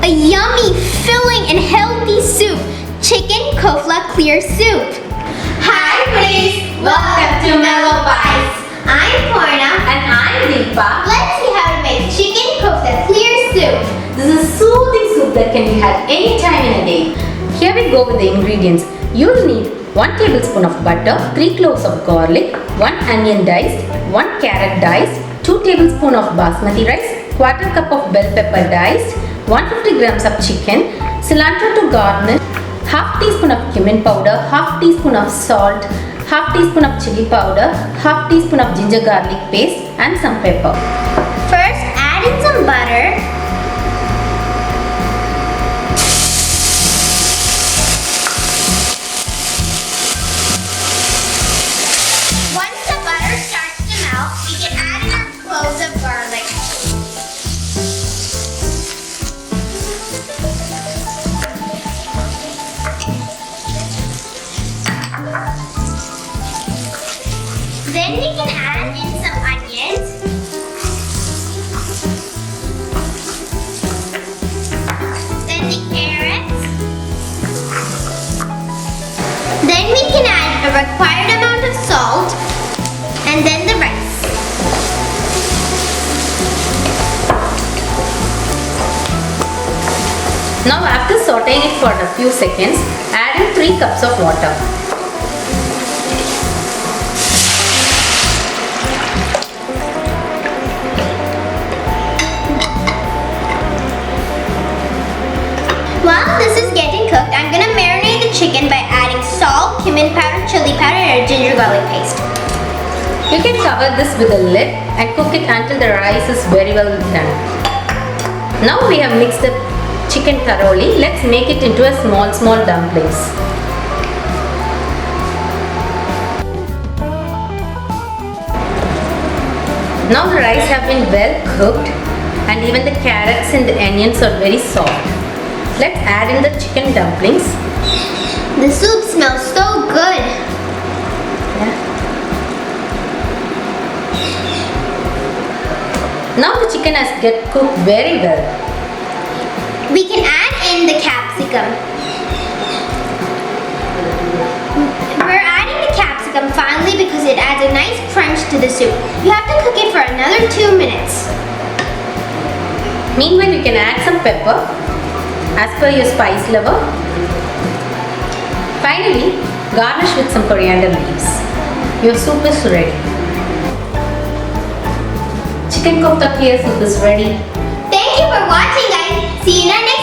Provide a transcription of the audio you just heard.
a yummy, filling, and healthy soup, chicken kofta clear soup. Hi friends, welcome to Mellowbites. I'm Porna. And I'm Deepa. Let's see how to make chicken kofta clear soup. This is a soothing soup that can be had any time in a day. Here we go with the ingredients. You'll need 1 tablespoon of butter, 3 cloves of garlic, 1 onion diced, 1 carrot diced, 2 tablespoons of basmati rice, 1/4 cup of bell pepper diced, 150 grams of chicken, cilantro to garnish, half teaspoon of cumin powder, half teaspoon of salt, half teaspoon of chili powder, half teaspoon of ginger garlic paste, and some pepper. First, add in some butter. Once the butter starts to melt, we can add in our cloves of garlic. Then we can add in some onions. Then the carrots. Then we can add a required amount of salt. And then the rice. Now after sauteing it for a few seconds, add in 3 cups of water. While this is getting cooked, I'm gonna marinate the chicken by adding salt, cumin powder, chili powder, and ginger garlic paste. You can cover this with a lid and cook it until the rice is very well done. Now we have mixed the chicken thoroughly. Let's make it into a small dumplings. Now the rice have been well cooked and even the carrots and the onions are very soft. Let's add in the chicken dumplings. The soup smells so good. Now the chicken has get cooked very well. We can add in the capsicum. We're adding the capsicum finally because it adds a nice crunch to the soup. You have to cook it for another 2 minutes. Meanwhile, you can add some pepper as per your spice level. Finally, garnish with some coriander leaves. Your soup is ready. Chicken kofta clear soup is ready. Thank you for watching, guys. See you in our next